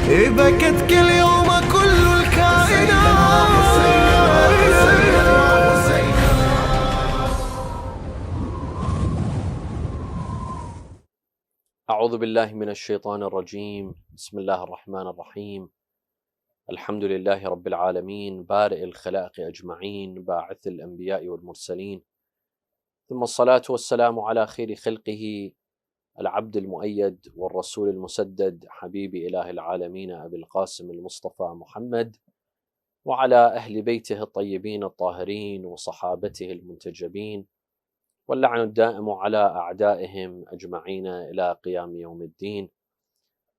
بكت كل يوم كل الكائنات. أعوذ بالله من الشيطان الرجيم. بسم الله الرحمن الرحيم. الحمد لله رب العالمين، بارئ الخلائق أجمعين، باعث الأنبياء والمرسلين، ثم الصلاة والسلام على خير خلقه العبد المؤيد والرسول المسدد، حبيب إله العالمين أبي القاسم المصطفى محمد، وعلى أهل بيته الطيبين الطاهرين وصحابته المنتجبين، واللعن الدائم على أعدائهم أجمعين إلى قيام يوم الدين.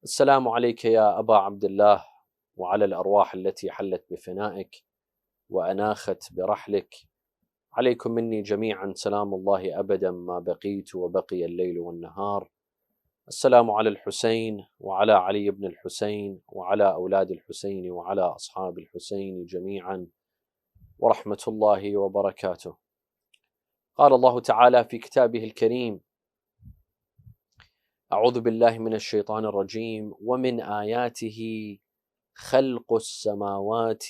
السلام عليك يا أبا عبد الله، وعلى الأرواح التي حلت بفنائك وأناخت برحلك. عليكم مني جميعا سلام الله أبدا ما بقيت وبقي الليل والنهار. السلام على الحسين وعلى علي بن الحسين وعلى أولاد الحسين وعلى أصحاب الحسين جميعا، ورحمة الله وبركاته. قال الله تعالى في كتابه الكريم: أعوذ بالله من الشيطان الرجيم: ومن آياته خلق السماوات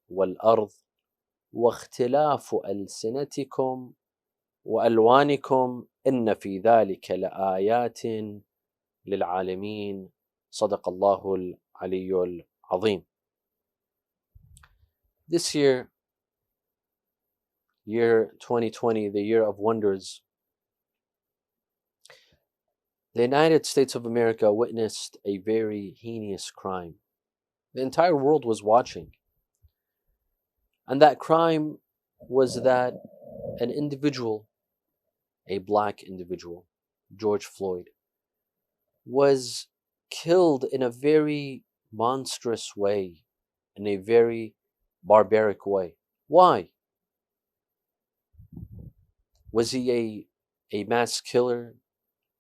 والأرض واختلاف ألسنتكم وألوانكم إن في ذلك لآيات للعالمين. صدق الله العلي العظيم. This year 2020, the year of wonders, the United States of America witnessed a very heinous crime. The entire world was watching. And that crime was that an individual, a black individual, George Floyd, was killed in a very monstrous way, in a very barbaric way. Why? Was he a mass killer?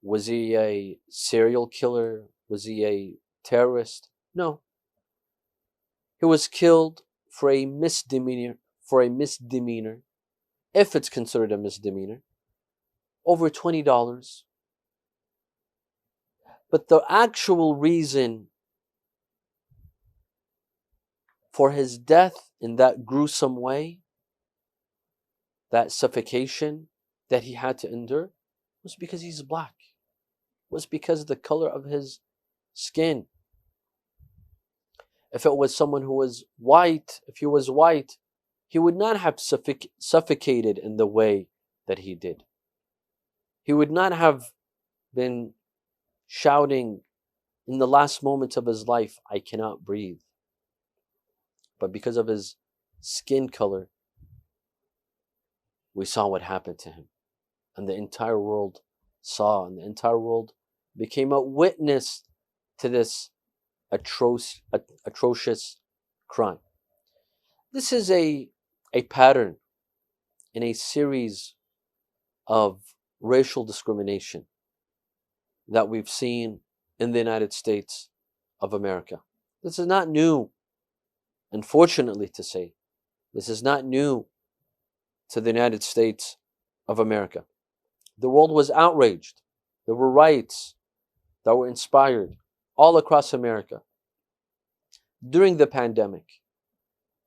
Was he a serial killer? Was he a terrorist? No. He was killed for a misdemeanor, if it's considered a misdemeanor, over $20. But the actual reason for his death in that gruesome way, that suffocation that he had to endure, was because he's black. Was because of the color of his skin. If it was someone who was white, he would not have suffocated in the way that he did. He would not have been shouting in the last moments of his life, "I cannot breathe." But because of his skin color, we saw what happened to him. And the entire world saw, and the entire world became a witness to this atrocious crime. This is a pattern in a series of racial discrimination that we've seen in the United States of America. This is not new, unfortunately to say. This is not new to the United States of America. The world was outraged. There were riots that were inspired all across America during the pandemic.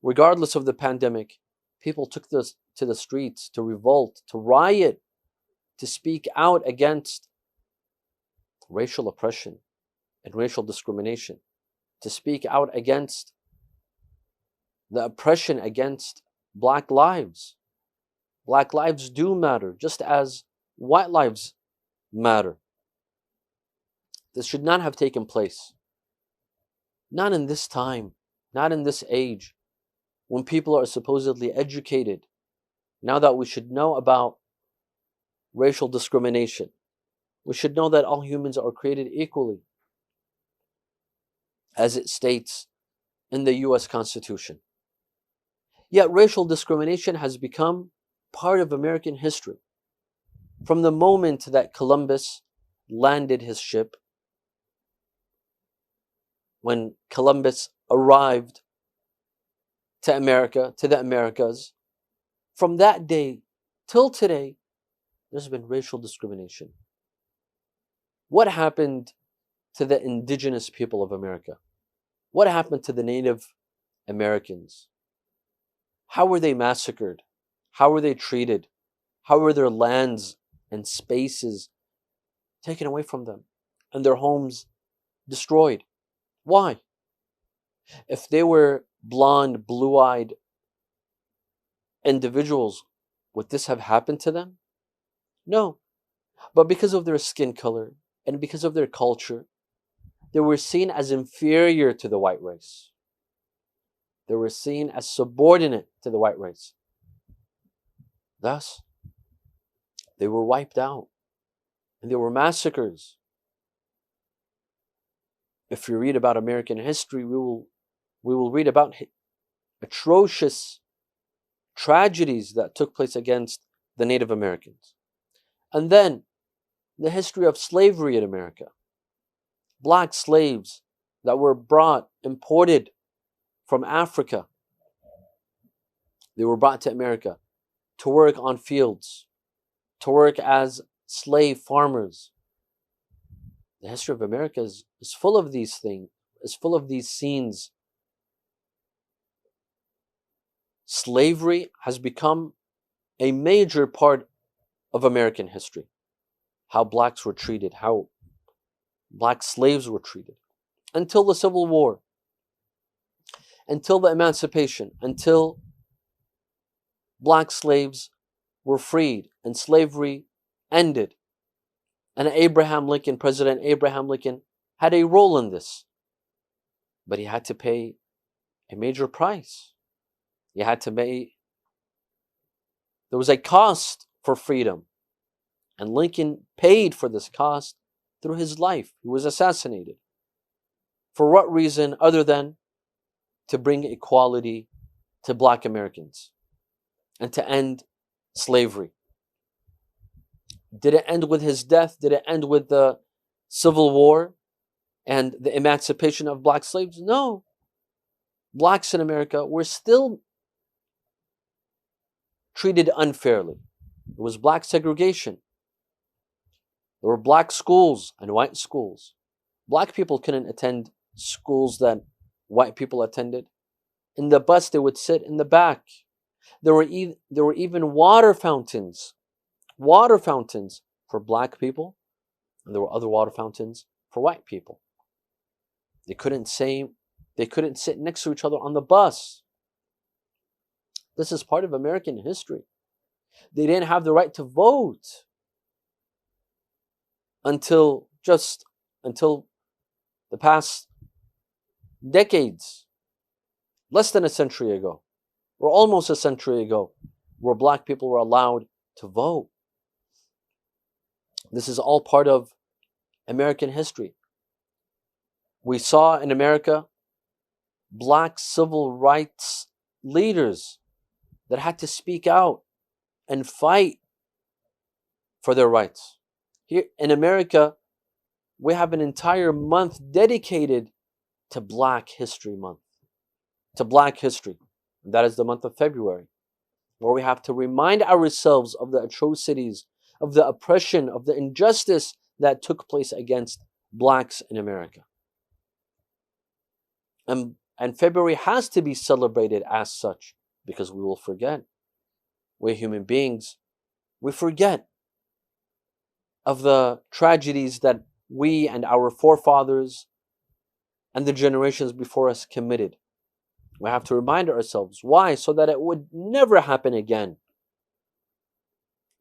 Regardless of the pandemic, people took this to the streets to revolt, to riot, to speak out against racial oppression and racial discrimination, to speak out against the oppression against black lives. Black lives do matter, just as white lives matter. This should not have taken place. Not in this time, not in this age, when people are supposedly educated. Now that we should know about racial discrimination, we should know that all humans are created equally, as it states in the US Constitution. Yet racial discrimination has become part of American history. From the moment that Columbus landed his ship, when Columbus arrived to America, to the Americas, from that day till today, there's been racial discrimination. What happened to the indigenous people of America? What happened to the Native Americans? How were they massacred? How were they treated? How were their lands and spaces taken away from them and their homes destroyed? Why? If they were blonde, blue-eyed individuals, would this have happened to them? No. But because of their skin color and because of their culture, they were seen as inferior to the white race. They were seen as subordinate to the white race. Thus, they were wiped out and they were massacres. If you read about American history, we will read about atrocious tragedies that took place against the Native Americans. And then the history of slavery in America. Black slaves that were imported from Africa. They were brought to America to work on fields, to work as slave farmers. The history of America is full of these things, is full of these scenes. Slavery has become a major part of American history. How blacks were treated, how black slaves were treated. Until the Civil War, until the emancipation, until black slaves were freed and slavery ended. And President Abraham Lincoln, had a role in this. But he had to pay a major price. He had to pay, there was a cost for freedom. And Lincoln paid for this cost through his life. He was assassinated. For what reason other than to bring equality to black Americans and to end slavery? Did it end with his death? Did it end with the Civil War and the emancipation of black slaves? No. Blacks in America were still treated unfairly. It was black segregation. There were black schools and white schools. Black people couldn't attend schools that white people attended. In the bus, they would sit in the back. There were even water fountains for black people, and there were other water fountains for white people. They couldn't sit next to each other on the bus. This is part of American history. They didn't have the right to vote until the past decades, less than a century ago, or almost a century ago, where black people were allowed to vote. This is all part of American history. We saw in America black civil rights leaders that had to speak out and fight for their rights. Here in America, we have an entire month dedicated to Black History Month, to Black history. That is the month of February, where we have to remind ourselves of the atrocities, of the oppression, of the injustice that took place against blacks in America. And February has to be celebrated as such, because we will forget. We're human beings. We forget of the tragedies that we and our forefathers and the generations before us committed. We have to remind ourselves. Why? So that it would never happen again.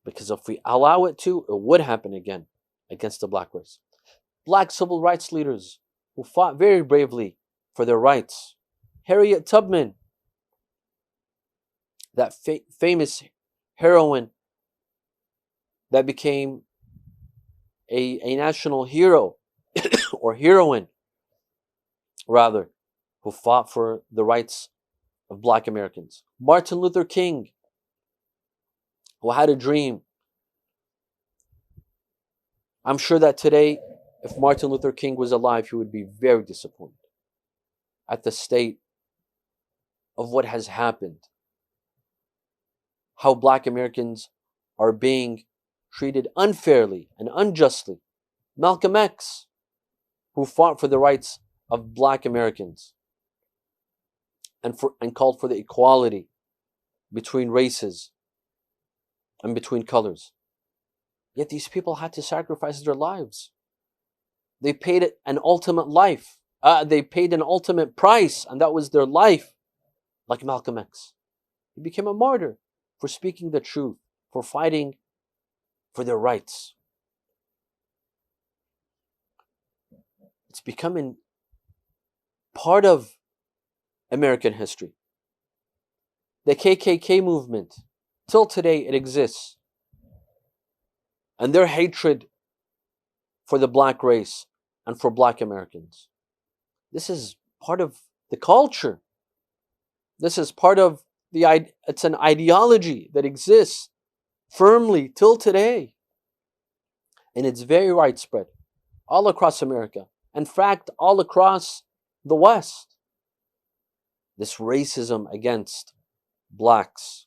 Because if we allow it to, it would happen again against the black race. Black civil rights leaders who fought very bravely for their rights. Harriet Tubman, that famous heroine that became a national hero, or heroine rather, who fought for the rights of black Americans. Martin Luther King, who had a dream. I'm sure that today, if Martin Luther King was alive, he would be very disappointed at the state of what has happened. How black Americans are being treated unfairly and unjustly. Malcolm X, who fought for the rights of black Americans. and called for the equality between races and between colors. Yet these people had to sacrifice their lives. They paid an ultimate life. They paid an ultimate price, and that was their life. Like Malcolm X. He became a martyr for speaking the truth, for fighting for their rights. It's becoming part of American history. The KKK movement, till today it exists. And their hatred for the black race and for black Americans. This is part of the culture. This is part of it's an ideology that exists firmly till today. And it's very widespread all across America. In fact, all across the West. This racism against blacks.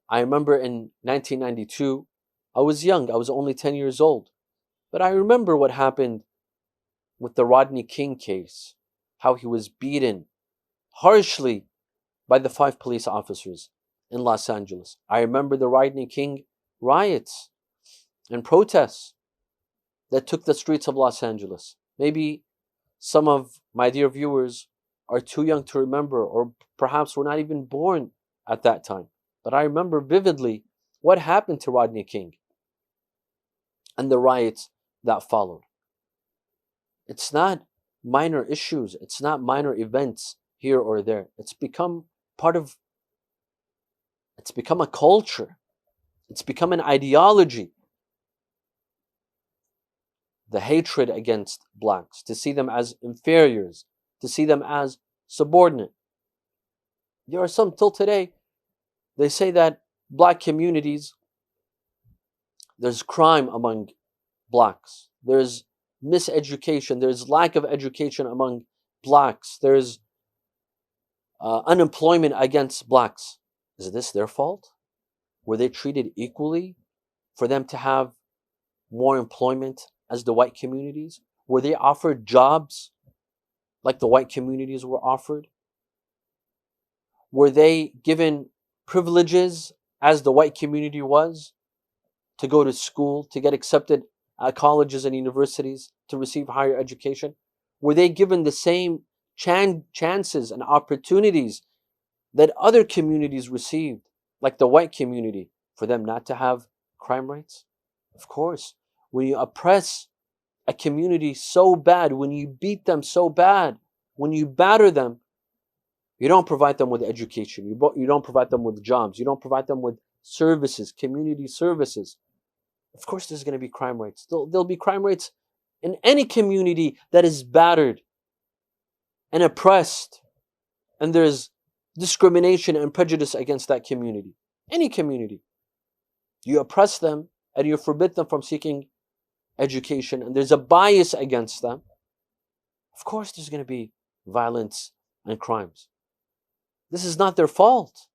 I remember in 1992, I was young, I was only 10 years old. But I remember what happened with the Rodney King case, how he was beaten harshly by the 5 police officers in Los Angeles. I remember the Rodney King riots and protests that took the streets of Los Angeles. Maybe some of my dear viewers are too young to remember, or perhaps were not even born at that time. But I remember vividly what happened to Rodney King and the riots that followed. It's not minor issues. It's not minor events here or there. It's become a culture. It's become an ideology. The hatred against blacks, to see them as inferiors, to see them as subordinate. There are some till today, they say that black communities, there's crime among blacks. There's miseducation. There's lack of education among blacks. There's unemployment against blacks. Is this their fault? Were they treated equally for them to have more employment as the white communities? Were they offered jobs like the white communities were offered? Were they given privileges as the white community was, to go to school, to get accepted at colleges and universities, to receive higher education? Were they given the same chances and opportunities that other communities received, like the white community, for them not to have crime rates? Of course. When you oppress a community so bad, when you beat them so bad, when you batter them, you don't provide them with education. You don't provide them with jobs. You don't provide them with services, community services. Of course, there's going to be crime rates. There'll be crime rates in any community that is battered and oppressed, and there's discrimination and prejudice against that community. Any community. You oppress them and you forbid them from seeking education, and there's a bias against them. Of course, there's going to be violence and crimes. This is not their fault.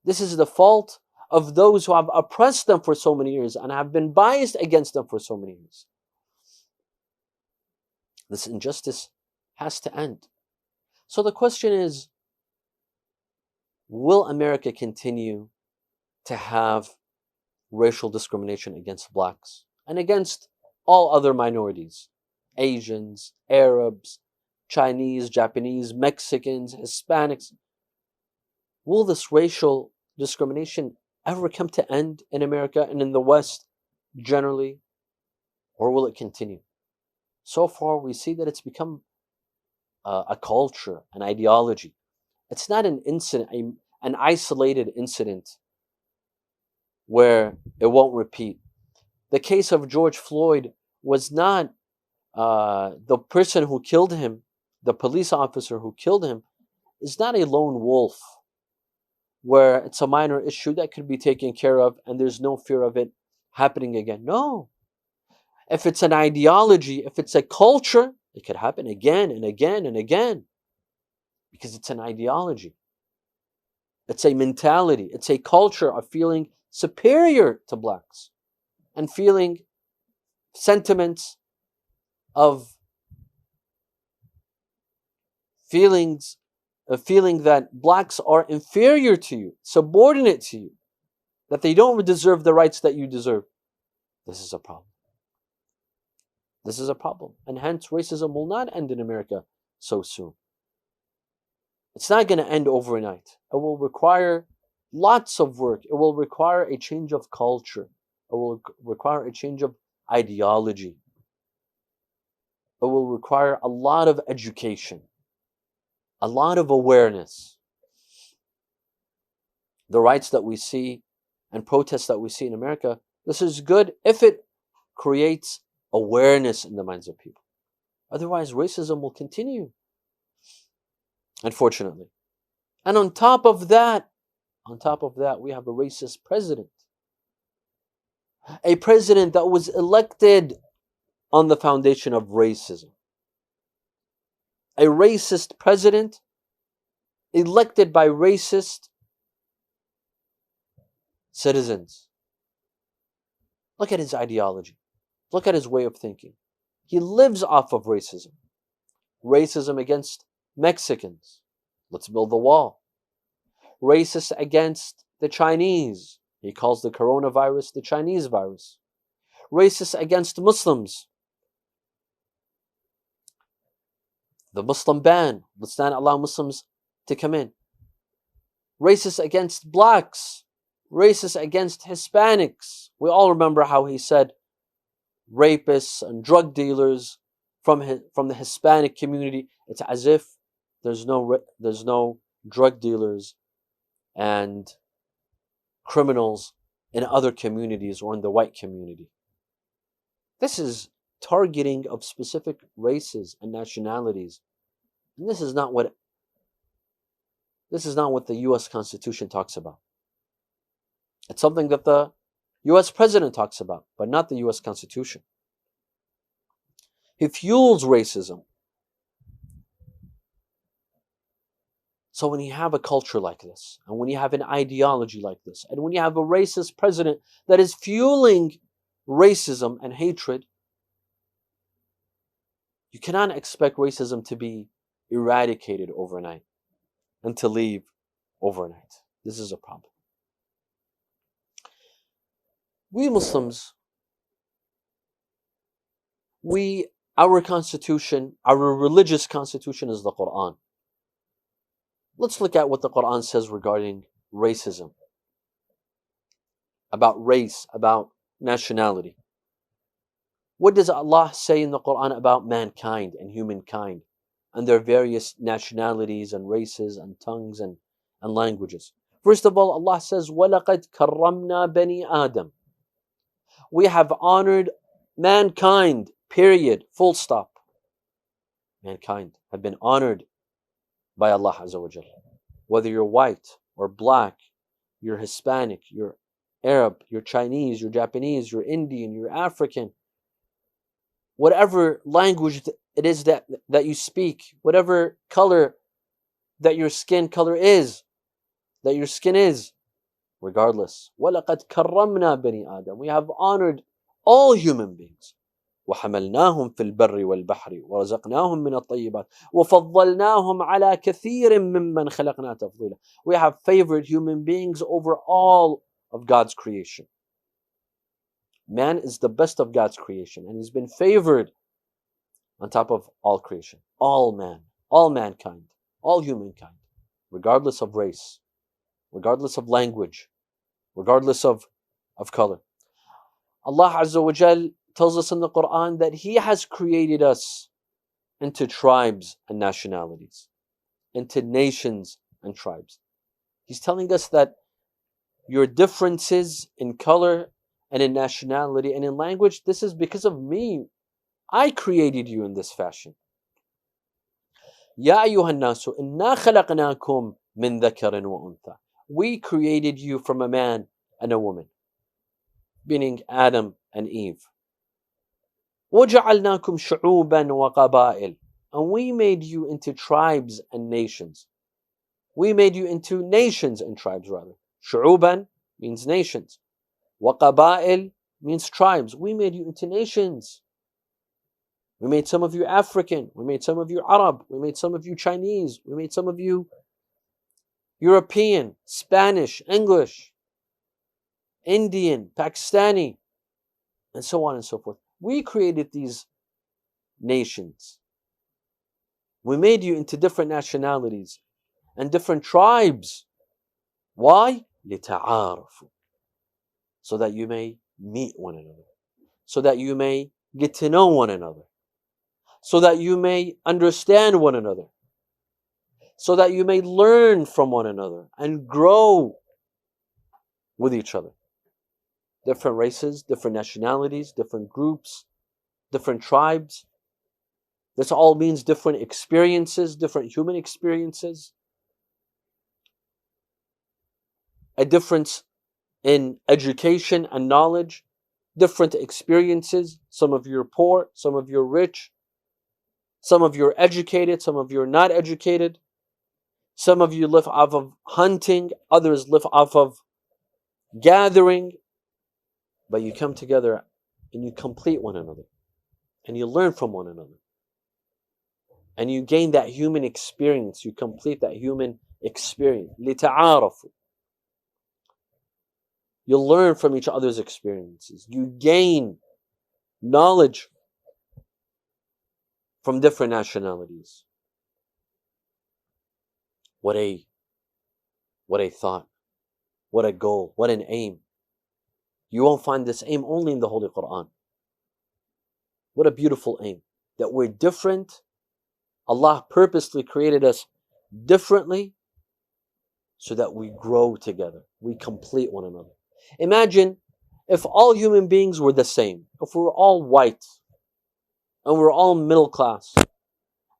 This is the fault of those who have oppressed them for so many years and have been biased against them for so many years. This injustice has to end. So the question is, will America continue to have racial discrimination against blacks and against all other minorities? Asians, Arabs, Chinese, Japanese, Mexicans, Hispanics. Will this racial discrimination ever come to end in America and in the West generally? Or will it continue? So far, we see that it's become a culture, an ideology. It's not an incident, an isolated incident where it won't repeat. The case of George Floyd was not the person who killed him, the police officer who killed him, is not a lone wolf where it's a minor issue that could be taken care of and there's no fear of it happening again. No. If it's an ideology, if it's a culture, it could happen again and again and again, because it's an ideology. It's a mentality. It's a culture of feeling superior to blacks and feeling sentiments of feeling that blacks are inferior to you, subordinate to you, that they don't deserve the rights that you deserve. This is a problem. This is a problem. And hence, racism will not end in America so soon. It's not going to end overnight. It will require lots of work. It will require a change of culture. It will require a change of ideology. It will require a lot of education, a lot of awareness. The rights that we see and protests that we see in America, this is good if it creates awareness in the minds of people. Otherwise, racism will continue, unfortunately. And on top of that, we have a racist president. A president that was elected on the foundation of racism. A racist president elected by racist citizens. Look at his ideology. Look at his way of thinking. He lives off of racism. Racism against Mexicans. Let's build the wall. Racist against the Chinese. He calls the coronavirus the Chinese virus. Racist against Muslims. The Muslim ban. Let's not allow Muslims to come in. Racist against blacks. Racist against Hispanics. We all remember how he said rapists and drug dealers from the Hispanic community. It's as if there's no drug dealers and criminals in other communities or in the white community. This is targeting of specific races and nationalities. And this is not what the US Constitution talks about. It's something that the US President talks about, but not the US Constitution. He fuels racism. So when you have a culture like this, and when you have an ideology like this, and when you have a racist president that is fueling racism and hatred, you cannot expect racism to be eradicated overnight and to leave overnight. This is a problem. We Muslims, our constitution, our religious constitution is the Quran. Let's look at what the Quran says regarding racism, about race, about nationality. What does Allah say in the Quran about mankind and humankind and their various nationalities and races and tongues and languages? First of all, Allah says, وَلَقَدْ كَرَّمْنَا بَنِي آدَمَ. We have honored mankind, period, full stop. Mankind have been honored by Allah Azza wa Jalla. Whether you're white or black, you're Hispanic, you're Arab, you're Chinese, you're Japanese, you're Indian, you're African, whatever language it is that you speak, whatever color that your skin color is, that your skin is, regardless. وَلَقَدْ كَرَّمْنَا بَنِي آدَمَ. We have honored all human beings. وحملناهم في البر والبحر ورزقناهم من الطيبات وفضلناهم على كثير ممن خلقنا تفضيلا. We have favored human beings over all of God's creation. Man is the best of God's creation, and he's been favored on top of all creation. All man, all mankind, all humankind, regardless of race, regardless of language, regardless of color. Allah Azza wa Jal tells us in the Quran that He has created us into tribes and nationalities, into nations and tribes. He's telling us that your differences in color and in nationality and in language, this is because of me. I created you in this fashion. Ya ayyuhan nasu inna khalaqnakum min dhakarin wa untha. We created you from a man and a woman, meaning Adam and Eve. وَجَعَلْنَاكُمْ شُعُوبًا وَقَبَائِلًا. And we made you into tribes and nations. We made you into nations and tribes, rather. شُعُوبًا means nations. وَقَبَائِل means tribes. We made you into nations. We made some of you African. We made some of you Arab. We made some of you Chinese. We made some of you European, Spanish, English, Indian, Pakistani, and so on and so forth. We created these nations. We made you into different nationalities and different tribes. Why? لِتَعَارَفُوا. So that you may meet one another. So that you may get to know one another. So that you may understand one another. So that you may learn from one another and grow with each other. Different races, different nationalities, different groups, different tribes. This all means different experiences, different human experiences. A difference in education and knowledge, different experiences. Some of you are poor, some of you are rich, some of you are educated, some of you are not educated. Some of you live off of hunting, others live off of gathering. But you come together and you complete one another. And you learn from one another. And you gain that human experience. You complete that human experience. لِتَعَارَفُوا. You learn from each other's experiences. You gain knowledge from different nationalities. What a thought. What a goal. What an aim. You won't find this aim only in the Holy Quran. What a beautiful aim. That we're different. Allah purposely created us differently so that we grow together. We complete one another. Imagine if all human beings were the same. If we were all white and we were all middle class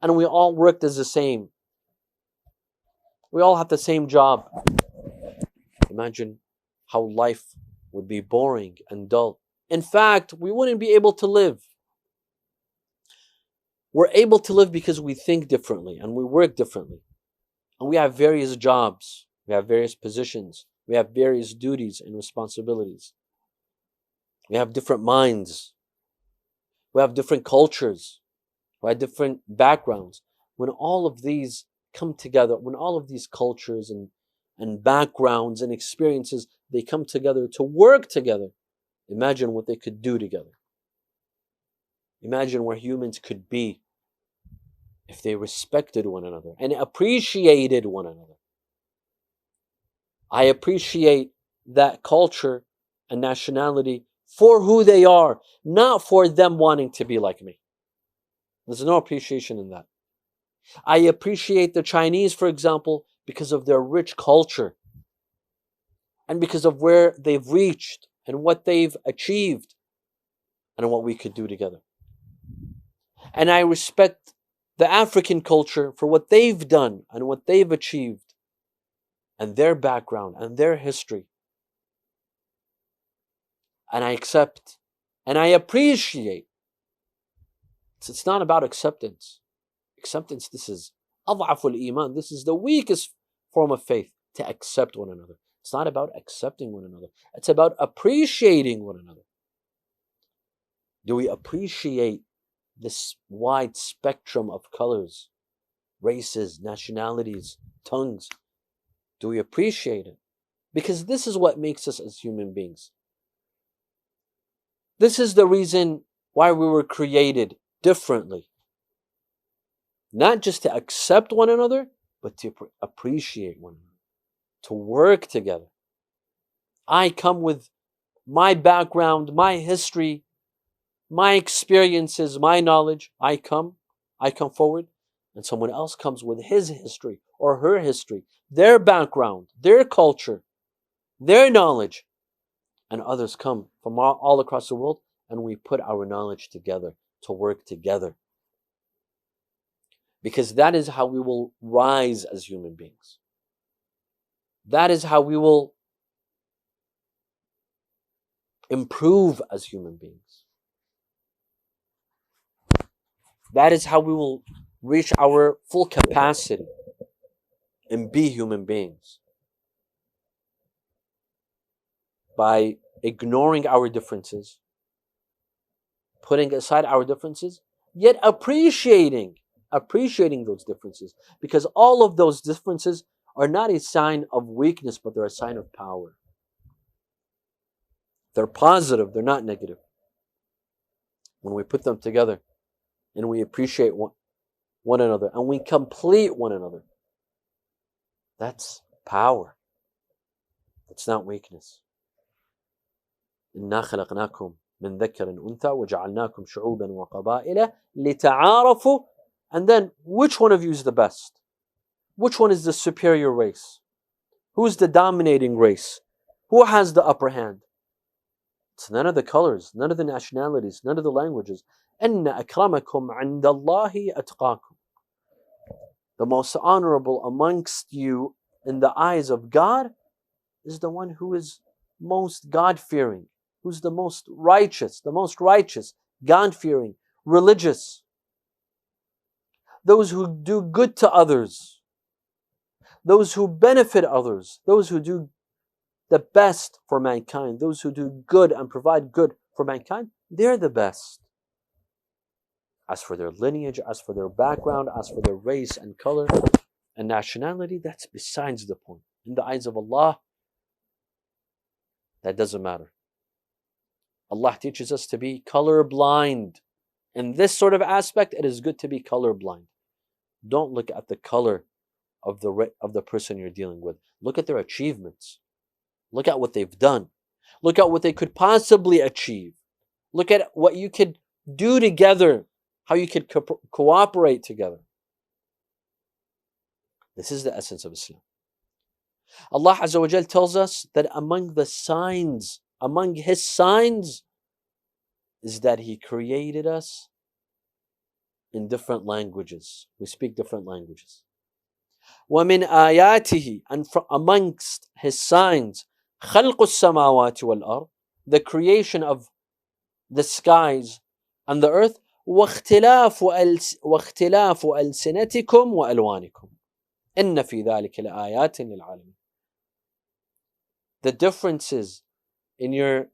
and we all worked as the same. We all have the same job. Imagine how life would be boring and dull. In fact, we wouldn't be able to live. We're able to live because we think differently and we work differently. And we have various jobs. We have various positions. We have various duties and responsibilities. We have different minds. We have different cultures. We have different backgrounds. When all of these come together, when all of these cultures and backgrounds and experiences, they come together to work together, imagine what they could do together. Imagine where humans could be if they respected one another and appreciated one another. I appreciate that culture and nationality for who they are, not for them wanting to be like me. There's no appreciation in that. I appreciate the Chinese, for example, because of their rich culture and because of where they've reached and what they've achieved and what we could do together. And I respect the African culture for what they've done and what they've achieved and their background and their history. And I accept and I appreciate. It's not about acceptance. Acceptance, this is أضعف الإيمان. This is the weakest form of faith, to accept one another. It's not about accepting one another. It's about appreciating one another. Do we appreciate this wide spectrum of colors, races, nationalities, tongues? Do we appreciate it? Because this is what makes us as human beings. This is the reason why we were created differently. Not just to accept one another, but to appreciate one another, to work together. I come with my background, my history, my experiences, my knowledge. I come forward, and someone else comes with his history or her history, their background, their culture, their knowledge, and others come from all across the world, and we put our knowledge together to work together. Because that is how we will rise as human beings. That is how we will improve as human beings. That is how we will reach our full capacity and be human beings. By ignoring our differences, putting aside our differences, yet appreciating those differences, because all of those differences are not a sign of weakness, but they're a sign of power. They're positive, they're not negative. When we put them together and we appreciate one another and we complete one another, that's power. It's not weakness. إِنَّا خَلَقْنَاكُمْ مِنْ ذَكَّرٍ أُنْثَى وَجَعَلْنَاكُمْ شُعُوبًا وَقَبَائِلَ لِتَعَارَفُوا. And then, which one of you is the best? Which one is the superior race? Who's the dominating race? Who has the upper hand? It's none of the colors, none of the nationalities, none of the languages. إِنَّ أَكْرَمَكُمْ عِنْدَ اللَّهِ أَتْقَاكُمْ. The most honorable amongst you in the eyes of God is the one who is most God-fearing, who's the most righteous, God-fearing, religious. Those who do good to others, those who benefit others, those who do the best for mankind, those who do good and provide good for mankind, they're the best. As for their lineage, as for their background, as for their race and color and nationality, that's besides the point. In the eyes of Allah, that doesn't matter. Allah teaches us to be colorblind. In this sort of aspect, it is good to be colorblind. Don't look at the color of the person you're dealing with. Look at their achievements. Look at what they've done. Look at what they could possibly achieve. Look at what you could do together, how you could cooperate together. This is the essence of Islam. Allah Azza wa Jal tells us that among His signs, is that He created us in different languages. We speak different languages. وَمِنْ آيَاتِهِ, and amongst His signs, خَلْقُ السَّمَاوَاتِ وَالْأَرْضِ, the creation of the skies and the earth, وَاخْتِلَافُ أَلْسِنَتِكُمْ وَأَلْوَانِكُمْ إِنَّ فِي ذَلِكَ لَآيَاتٍ لِلْعَالَمِينَ. The differences in your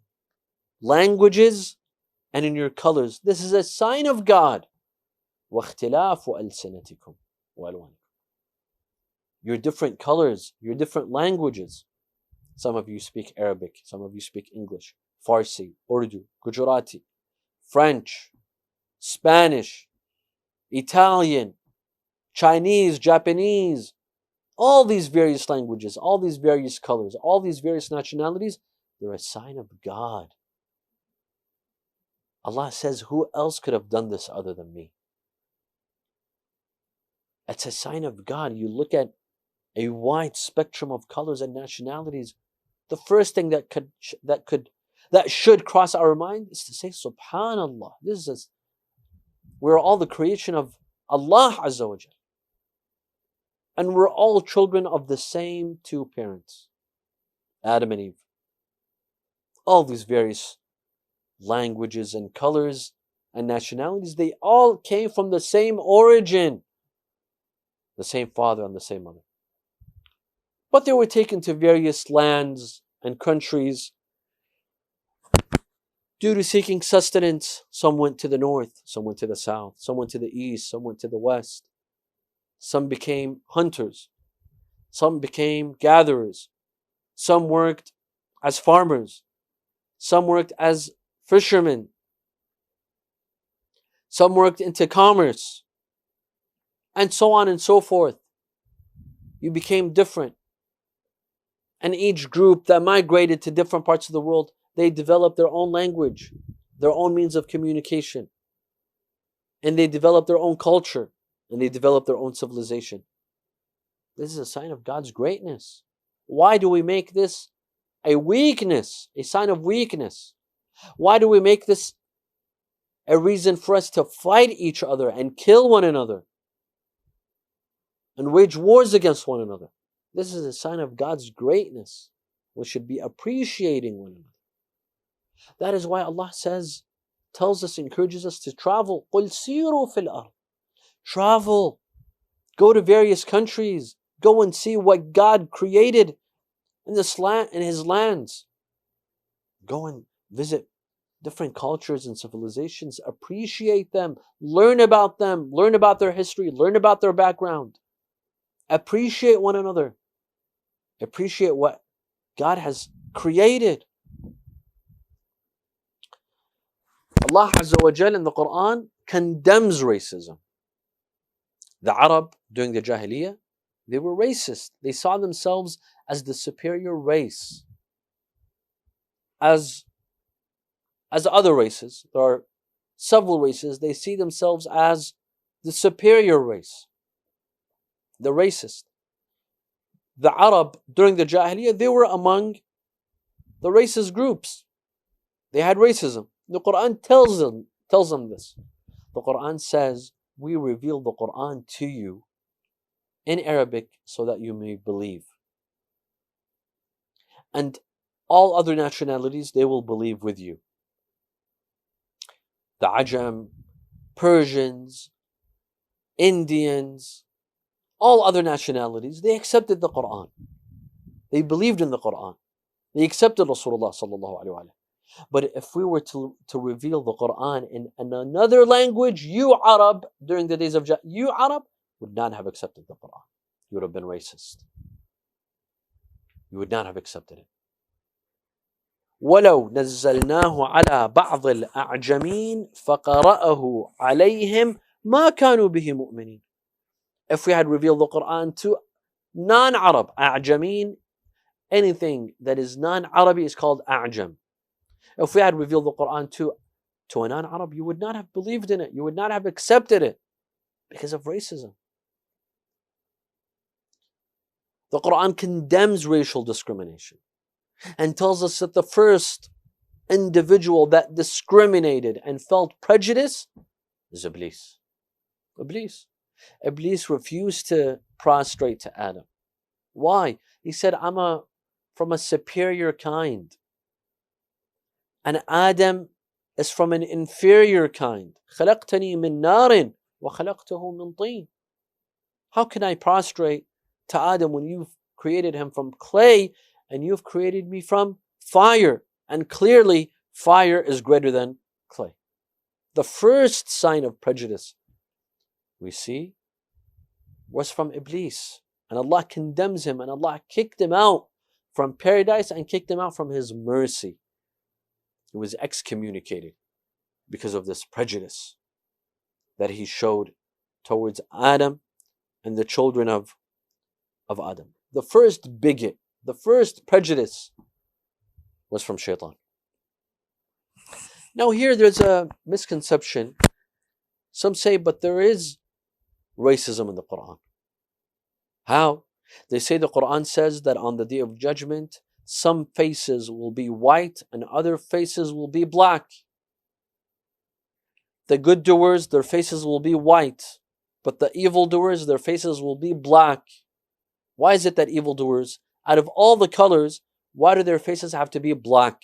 languages and in your colors, this is a sign of God. وَاخْتِلَافُ أَلْسِنَتِكُمْ وَأَلْوَانِكُمْ. Your different colors, your different languages. Some of you speak Arabic, some of you speak English, Farsi, Urdu, Gujarati, French, Spanish, Italian, Chinese, Japanese, all these various languages, all these various colors, all these various nationalities, they're a sign of God. Allah says, who else could have done this other than me? It's a sign of God. You look at a wide spectrum of colors and nationalities, the first thing that should cross our mind is to say, Subhanallah, we're all the creation of Allah Azza wa Jal. And we're all children of the same two parents, Adam and Eve. All these various languages and colors and nationalities, they all came from the same origin, the same father and the same mother. But they were taken to various lands and countries due to seeking sustenance. Some went to the north, some went to the south, some went to the east, some went to the west. Some became hunters, some became gatherers, some worked as farmers, some worked as fishermen, some worked into commerce, and so on and so forth. You became different. And each group that migrated to different parts of the world, they developed their own language, their own means of communication, and they developed their own culture, and they developed their own civilization. This is a sign of God's greatness. Why do we make this a weakness, a sign of weakness? Why do we make this a reason for us to fight each other and kill one another and wage wars against one another? This is a sign of God's greatness. We should be appreciating one another. That is why Allah tells us, encourages us to travel. قُلْ سِيرُوا فِي الْأَرْضِ. Travel. Go to various countries. Go and see what God created in His lands. Go and visit different cultures and civilizations, appreciate them, learn about their history, learn about their background. Appreciate one another. Appreciate what God has created. Allah Azza wa Jal in the Quran condemns racism. The Arab during the Jahiliyyah, they were racist. They saw themselves as the superior race. As other races, there are several races, they see themselves as the superior race, the racist. The Arab during the Jahiliyyah, they were among the racist groups. They had racism. The Quran tells them this. The Quran says, we reveal the Quran to you in Arabic so that you may believe. And all other nationalities, they will believe with you. The Ajam, Persians, Indians, all other nationalities, they accepted the Quran. They believed in the Quran. They accepted Rasulullah sallallahu alaihi wasallam. But if we were to reveal the Quran in another language, you Arab, during the days of you Arab, would not have accepted the Quran. You would have been racist. You would not have accepted it. وَلَوْ نَزَّلْنَاهُ عَلَى بَعْضِ الْأَعْجَمِينَ فَقَرَأَهُ عَلَيْهِمْ مَا كَانُوا بِهِ مُؤْمِنِينَ. If we had revealed the Quran to non-Arab, A'jameen, anything that is non-Arabi is called A'jam. If we had revealed the Quran to a non-Arab, you would not have believed in it. You would not have accepted it because of racism. The Quran condemns racial discrimination and tells us that the first individual that discriminated and felt prejudice is Iblis. Iblis refused to prostrate to Adam. Why? He said, I'm from a superior kind. And Adam is from an inferior kind. خَلَقْتَنِي مِن نَارٍ وَخَلَقْتَهُ مِن طِينٍ. How can I prostrate to Adam when you've created him from clay and you've created me from fire? And clearly, fire is greater than clay. The first sign of prejudice we see was from Iblis. And Allah condemns him and Allah kicked him out from paradise and kicked him out from His mercy. He was excommunicated because of this prejudice that he showed towards Adam and the children of Adam. The first bigot, the first prejudice was from Shaitan. Now here there's a misconception. Some say, but there is racism in the Quran. How? They say the Quran says that on the Day of Judgment, some faces will be white and other faces will be black. The good doers, their faces will be white, but the evil doers, their faces will be black. Why is it that evil doers, out of all the colors, why do their faces have to be black?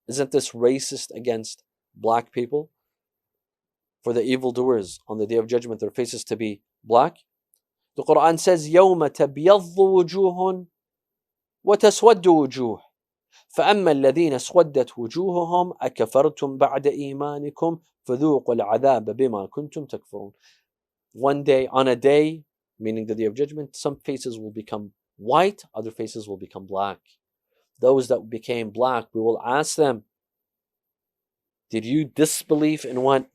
Isn't this racist against black people? For the evil doers, on the Day of Judgment, their faces to be black. The Quran says, يَوْمَ تَبْيَضُّ وُجُوهٌ وَتَسْوَدُّ وُجُوهٌ فَأَمَّا الَّذِينَ اسْوَدَّتْ وُجُوهُهُمْ أَكَفَرْتُمْ بَعْدَ إِيمَانِكُمْ فَذُوقُوا الْعَذَابَ بِمَا كُنْتُمْ تَكْفُرُونَ. One day, on a day, meaning the Day of Judgment, some faces will become white, other faces will become black. Those that became black, we will ask them, did you disbelieve in what?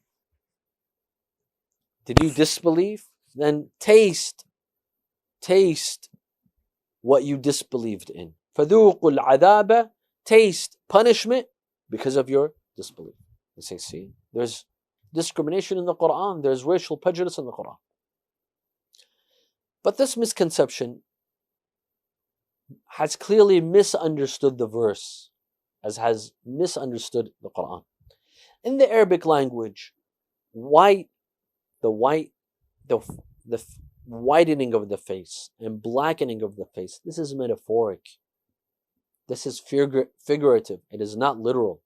Did you disbelieve? Then taste what you disbelieved in. فَذُوقُوا الْعَذَابَ. Taste punishment because of your disbelief. They say, see, there's discrimination in the Quran, there's racial prejudice in the Quran. But this misconception has clearly misunderstood the verse, as has misunderstood the Quran. In the Arabic language, the whitening of the face and blackening of the face, this is metaphoric. This is figurative. It is not literal.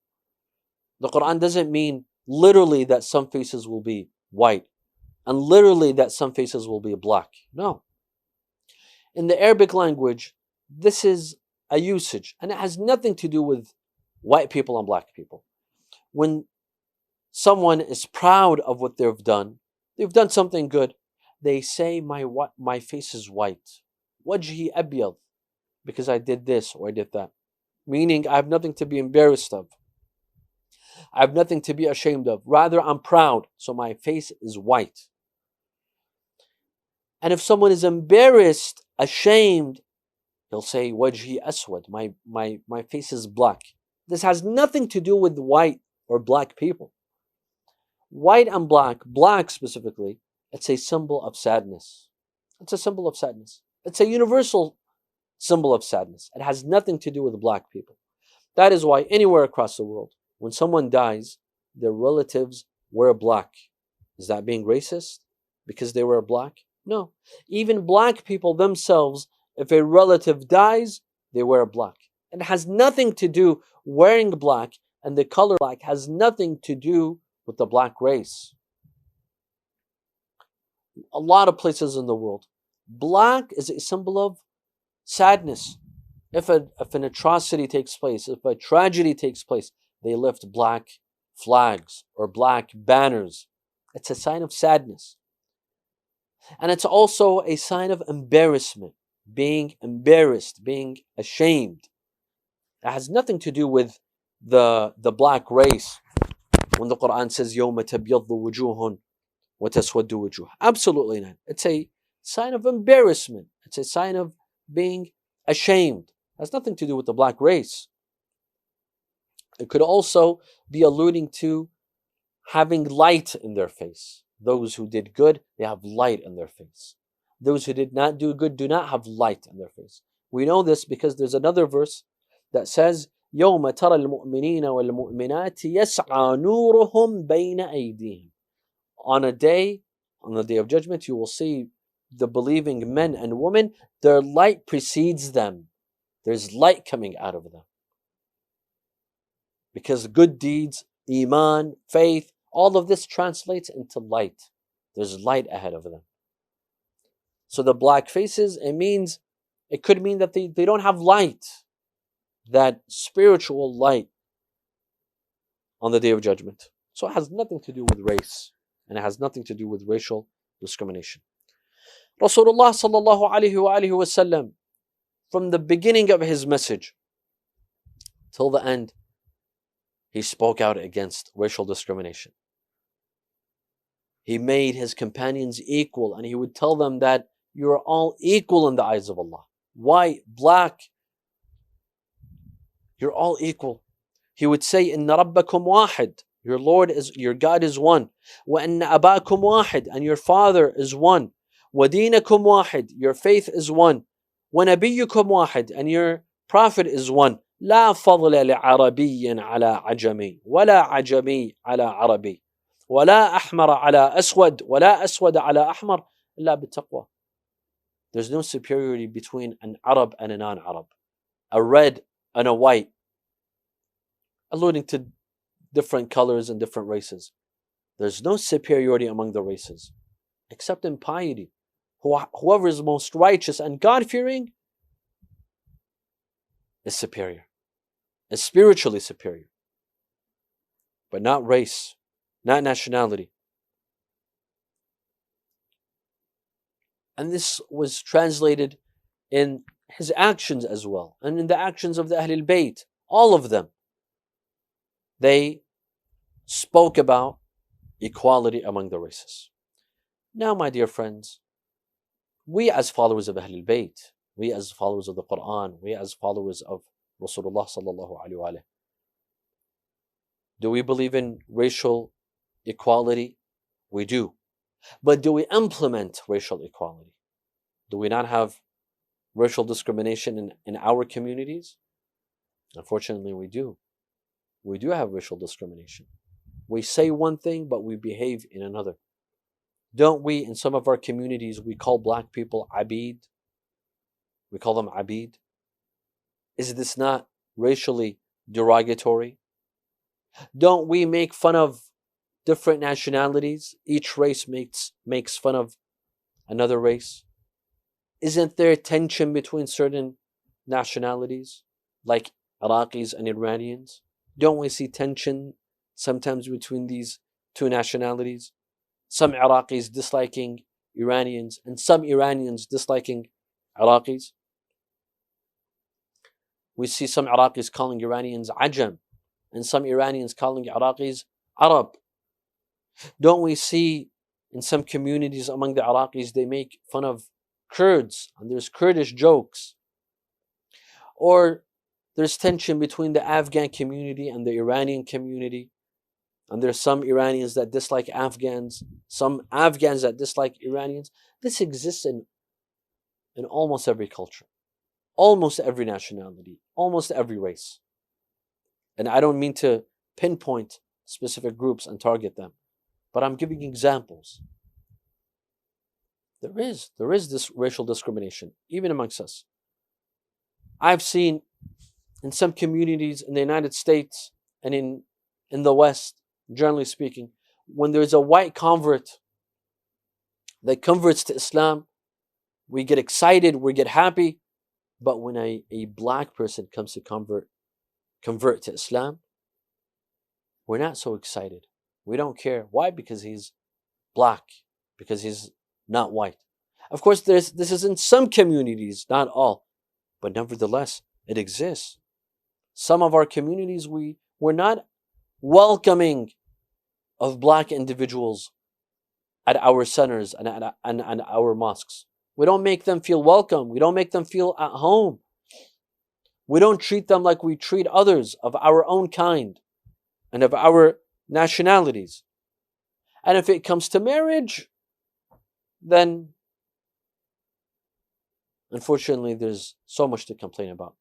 The Quran doesn't mean literally that some faces will be white and literally that some faces will be black. No. In the Arabic language, this is a usage and it has nothing to do with white people and black people. when someone is proud of what they've done something good, they say, my face is white. Wajhi abyad, because I did this or I did that. Meaning I have nothing to be embarrassed of. I have nothing to be ashamed of. Rather, I'm proud, so my face is white. And if someone is embarrassed, ashamed, he'll say, Wajhi aswad, my face is black. This has nothing to do with white or black people. White and black specifically, it's a symbol of sadness. It's a symbol of sadness. It's a universal symbol of sadness. It has nothing to do with black people. That is why anywhere across the world, when someone dies, their relatives wear black. Is that being racist because they wear black? No. Even black people themselves, if a relative dies, they wear black. It has nothing to do, wearing black and the color black has nothing to do with the black race. A lot of places in the world, black is a symbol of sadness. If an atrocity takes place, if a tragedy takes place, they lift black flags or black banners. It's a sign of sadness. And it's also a sign of embarrassment, being embarrassed, being ashamed. It has nothing to do with the black race. When the Quran says, يَوْمَ تَبْيَضُّ وُجُوهٌ وَتَسْوَدُّ وُجُوهٌ. Absolutely not. It's a sign of embarrassment. It's a sign of being ashamed. It has nothing to do with the black race. It could also be alluding to having light in their face. Those who did good, they have light in their face. Those who did not do good do not have light in their face. We know this because there's another verse that says, يَوْمَ تَرَى الْمُؤْمِنِينَ وَالْمُؤْمِنَاتِ يَسْعَى نُورُهُمْ بَيْنَ أَيْدِيهِمْ. On the day of judgment, you will see the believing men and women, their light precedes them. There's light coming out of them. Because good deeds, iman, faith, all of this translates into light. There's light ahead of them. So the black faces, it could mean that they don't have light, that spiritual light on the day of judgment. So it has nothing to do with race, and it has nothing to do with racial discrimination. Rasulullah sallallahu alaihi wasallam, from the beginning of his message till the end, he spoke out against racial discrimination. He made his companions equal, and he would tell them that you are all equal in the eyes of Allah. White, black, you're all equal. He would say, Inna Rabbakum wahid, your God is one. Wa inna abakum wahid, and your father is one. Wa deenakum wahid, your faith is one. Wa nabiyyukum wahid, and your prophet is one. لا فضل لعربي على عجمي ولا عجمي على عربي ولا أحمر على أسود ولا أسود على أحمر إلا بالتقوى. There's no superiority between an Arab and a non-Arab, a red and a white, alluding to different colors and different races. There's no superiority among the races, except in piety. Whoever is most righteous and God-fearing is superior, is spiritually superior, but not race, not nationality. And this was translated in his actions as well, and in the actions of the Ahlul Bayt. All of them, they spoke about equality among the races. Now, my dear friends, we as followers of Ahlul Bayt, we as followers of the Quran, we as followers of Rasulullah sallallahu alaihi wasallam, do we believe in racial equality? We do. But do we implement racial equality? Do we not have racial discrimination in our communities? Unfortunately, we do. We do have racial discrimination. We say one thing, but we behave in another. Don't we, in some of our communities, we call black people abid? We call them abid. Is this not racially derogatory? Don't we make fun of different nationalities? Each race makes fun of another race. Isn't there tension between certain nationalities, like Iraqis and Iranians? Don't we see tensions sometimes between these two nationalities. Some Iraqis disliking Iranians and some Iranians disliking Iraqis. We see some Iraqis calling Iranians Ajam and some Iranians calling Iraqis Arab. Don't we see in some communities among the Iraqis they make fun of Kurds and there's Kurdish jokes? Or there's tension between the Afghan community and the Iranian community. And there's some Iranians that dislike Afghans, some Afghans that dislike Iranians. This exists in almost every culture, almost every nationality, almost every race. And I don't mean to pinpoint specific groups and target them, but I'm giving examples. There is this racial discrimination, even amongst us. I've seen in some communities in the United States and in the West, generally speaking, when there's a white convert that converts to Islam, we get excited, we get happy. But when a black person comes to convert to Islam, we're not so excited. We don't care. Why? Because he's black, because he's not white. Of course, this is in some communities, not all, but nevertheless, it exists. Some of our communities, we're not welcoming of black individuals at our centers and our mosques. We don't make them feel welcome. We don't make them feel at home. We don't treat them like we treat others of our own kind and of our nationalities. And if it comes to marriage, then unfortunately there's so much to complain about.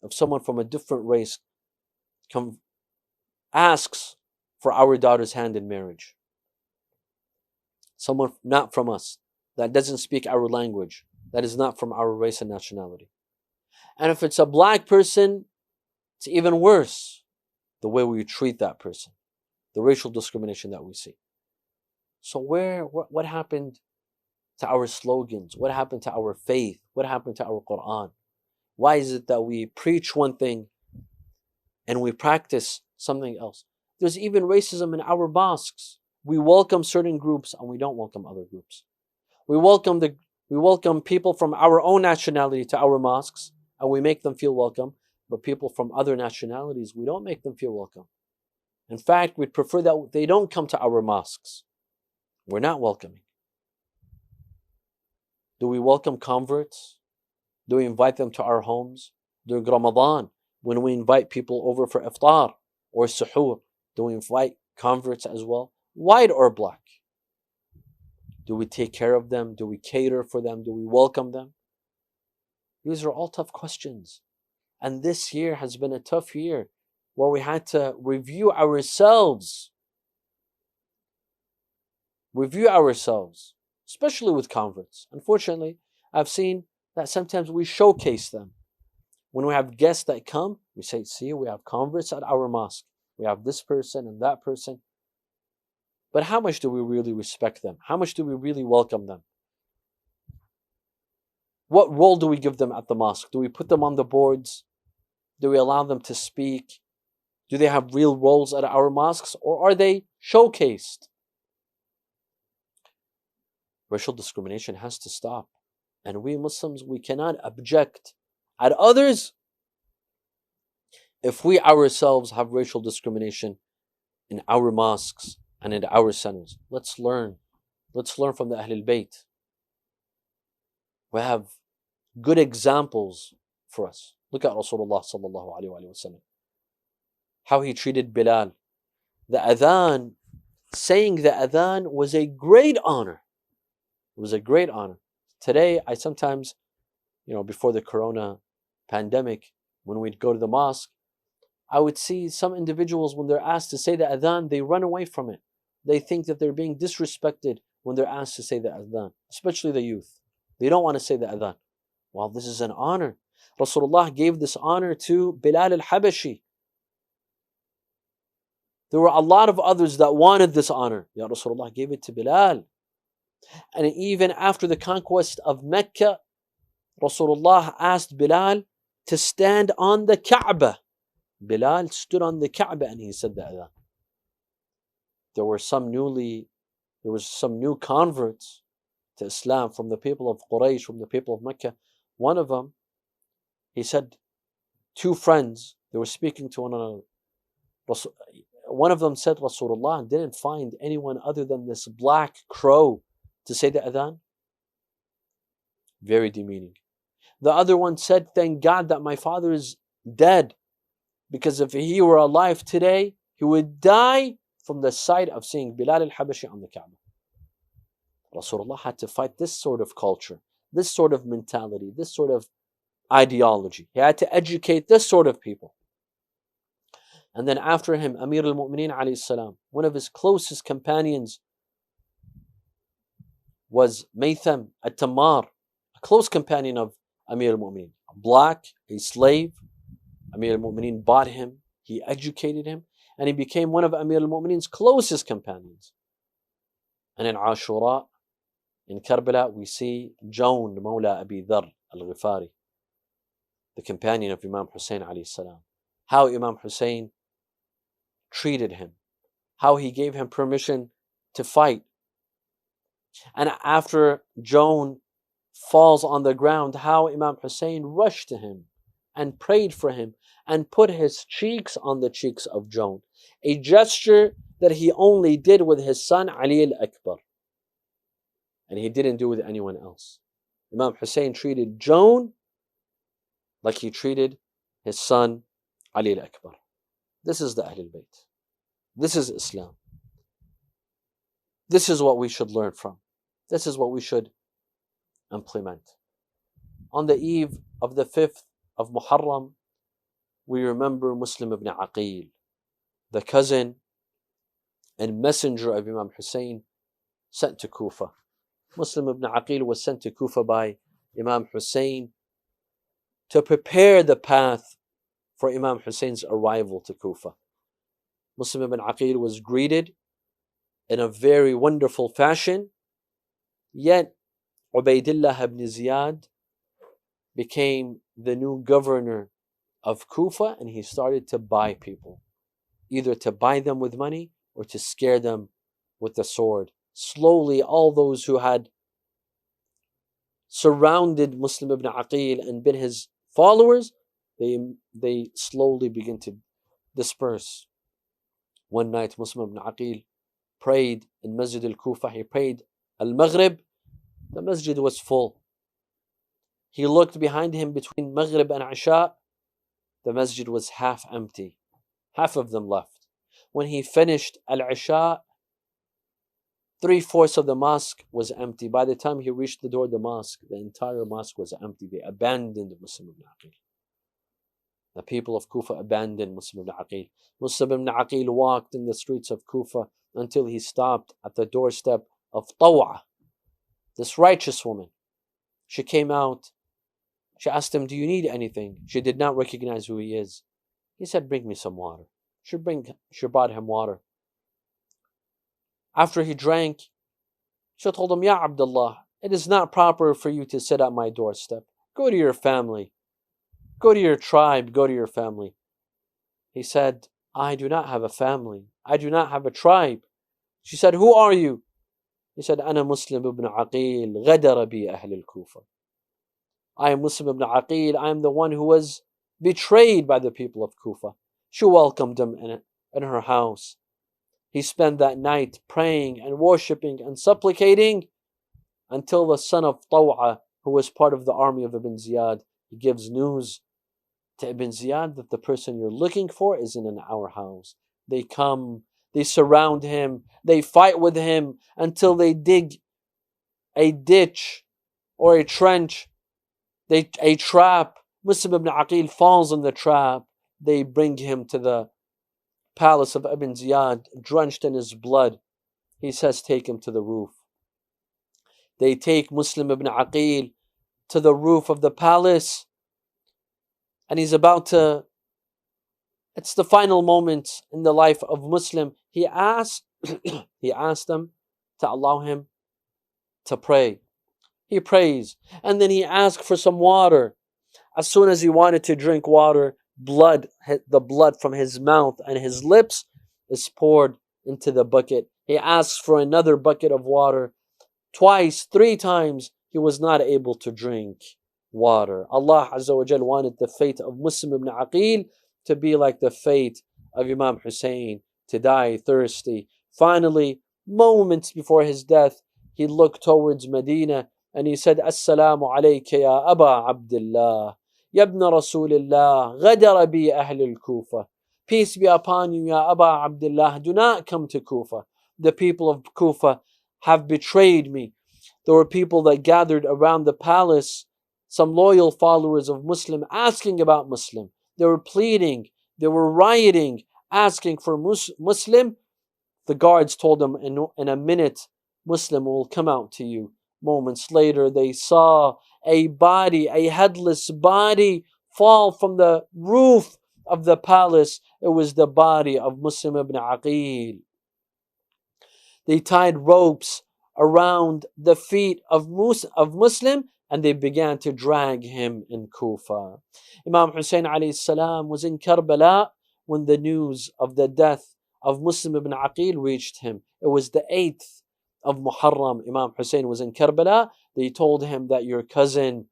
If someone from a different race asks for our daughter's hand in marriage, someone not from us, that doesn't speak our language, that is not from our race and nationality. And if it's a black person, it's even worse, the way we treat that person, the racial discrimination that we see. So what happened to our slogans? What happened to our faith? What happened to our Quran? Why is it that we preach one thing and we practice something else? There's even racism in our mosques. We welcome certain groups and we don't welcome other groups. We welcome people from our own nationality to our mosques and we make them feel welcome, but people from other nationalities, we don't make them feel welcome. In fact, we'd prefer that they don't come to our mosques. We're not welcoming. Do we welcome converts? Do we invite them to our homes? During Ramadan, when we invite people over for iftar or suhoor, do we invite converts as well? White or black? Do we take care of them? Do we cater for them? Do we welcome them? These are all tough questions. And this year has been a tough year where we had to review ourselves, especially with converts. Unfortunately, I've seen that sometimes we showcase them. When we have guests that come, we say, see, we have converts at our mosque. We have this person and that person. But how much do we really respect them? How much do we really welcome them? What role do we give them at the mosque? Do we put them on the boards? Do we allow them to speak? Do they have real roles at our mosques, or are they showcased? Racial discrimination has to stop. And we Muslims, we cannot object at others if we ourselves have racial discrimination in our mosques and in our centers. Let's learn. Let's learn from the Ahlul Bayt. We have good examples for us. Look at Rasulullah sallallahu alaihi wasallam. How he treated Bilal. The adhan, saying the adhan was a great honor. It was a great honor. Today, I sometimes, before the corona pandemic, when we'd go to the mosque, I would see some individuals, when they're asked to say the adhan, they run away from it. They think that they're being disrespected when they're asked to say the adhan, especially the youth. They don't want to say the adhan. Well, this is an honor. Rasulullah gave this honor to Bilal al-Habashi. There were a lot of others that wanted this honor. Ya Rasulullah gave it to Bilal. And even after the conquest of Mecca, Rasulullah asked Bilal to stand on the Kaaba. Bilal stood on the Kaaba and he said the adhan. there were some new converts to Islam from the people of Quraysh, from the people of Mecca. One of them, he said, two friends, they were speaking to one another. One of them said, Rasulullah didn't find anyone other than this black crow to say the adhan. Very demeaning. The other one said, thank God that my father is dead, because if he were alive today, he would die from the sight of seeing Bilal al-Habashi on the Kaaba. Rasulullah had to fight this sort of culture, this sort of mentality, this sort of ideology. He had to educate this sort of people. And then after him, Amir al-Mu'mineen alayhi salam, one of his closest companions was Maytham al-Tammar, a close companion of Amir al-Mu'mineen. Black, a slave. Amir al-Mu'mineen bought him, he educated him, and he became one of Amir al-Mu'mineen's closest companions. And in Ashura, in Karbala, we see Jawn Mawla Abi Dharr al-Ghifari, the companion of Imam Hussein alayhi salam. How Imam Hussein treated him, how he gave him permission to fight. And after Jawn falls on the ground, how Imam Hussein rushed to him and prayed for him and put his cheeks on the cheeks of Jawn, a gesture that he only did with his son Ali al-Akbar, and he didn't do with anyone else. Imam Hussein treated Jawn like he treated his son Ali al-Akbar. This is the Ahlul Bayt. This is Islam. This is what we should learn from. This is what we should implement. On the eve of the 5th of Muharram, we remember Muslim ibn Aqil, the cousin and messenger of Imam Hussein, sent to Kufa. Muslim ibn Aqil was sent to Kufa by Imam Hussein to prepare the path for Imam Hussein's arrival to Kufa. Muslim ibn Aqil was greeted in a very wonderful fashion, yet Ubaydillah ibn Ziyad became the new governor of Kufa, and he started to buy people, either to buy them with money or to scare them with the sword. Slowly, all those who had surrounded Muslim ibn Aqil and been his followers, they slowly begin to disperse. One night, Muslim ibn Aqil prayed in Masjid al-Kufa. He prayed al-Maghrib. The masjid was full. He looked behind him between Maghrib and Isha. The masjid was half empty. Half of them left. When he finished al-Isha, 3/4 of the mosque was empty. By the time he reached the door of the mosque, the entire mosque was empty. They abandoned Muslim ibn Aqil. The people of Kufa abandoned Muslim ibn Aqil. Muslim ibn Aqil walked in the streets of Kufa until he stopped at the doorstep of Taw'a, this righteous woman. She came out. She asked him, do you need anything? She did not recognize who he is. He said, bring me some water. She brought him water. After he drank, she told him, Ya Abdullah, it is not proper for you to sit at my doorstep. Go to your family. Go to your tribe. Go to your family. He said, I do not have a family. I do not have a tribe. She said, who are you? He said, Ana Muslim ibn Aqil, ghadara bi ahl al-Kufa. I am Muslim ibn Aqil. I am the one who was betrayed by the people of Kufa. She welcomed him in her house. He spent that night praying and worshipping and supplicating until the son of Taw'a, who was part of the army of Ibn Ziyad, he gives news to Ibn Ziyad that the person you're looking for is in our house. They come, they surround him, they fight with him until they dig a ditch or a trench, a trap. Muslim ibn Aqil falls in the trap. They bring him to the palace of Ibn Ziyad, drenched in his blood. He says, take him to the roof. They take Muslim ibn Aqil to the roof of the palace, and he's about to, it's the final moment in the life of Muslim. He asked them to allow him to pray. He prays, and then he asked for some water. As soon as he wanted to drink water, the blood from his mouth and his lips is poured into the bucket. He asks for another bucket of water. Twice, 3 times, he was not able to drink water. Allah Azza wa Jal wanted the fate of Muslim ibn Aqil to be like the fate of Imam Hussein, to die thirsty. Finally, moments before his death, he looked towards Medina and he said, Assalamu alayka ya Aba Abdullah, ya ibn Rasulillah, ghadara bi ahl al-Kufa. Peace be upon you, ya Aba Abdullah. Do not come to Kufa. The people of Kufa have betrayed me. There were people that gathered around the palace, some loyal followers of Muslim, asking about Muslim. They were pleading, they were rioting, asking for Muslim. The guards told them, in a minute, Muslim will come out to you. Moments later, they saw a body, a headless body, fall from the roof of the palace. It was the body of Muslim ibn Aqil. They tied ropes around the feet of Muslim and they began to drag him in Kufa. Imam Hussein alayhi salam was in Karbala when the news of the death of Muslim ibn Aqil reached him. It was the 8th of Muharram. Imam Hussein was in Karbala. They told him that your cousin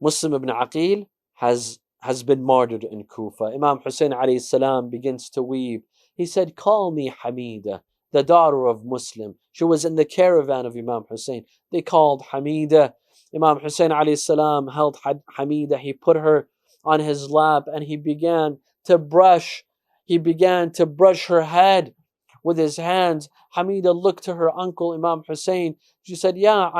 Muslim ibn Aqil has been martyred in Kufa. Imam Hussein alayhi salam begins to weep. He said, call me Hamida, the daughter of Muslim. She was in the caravan of Imam Hussein. They called Hamida. Imam Hussein alayhi salam held Hamida. He put her on his lap and he began to brush her head with his hands. Hamida looked to her uncle Imam Hussein. She said, Ya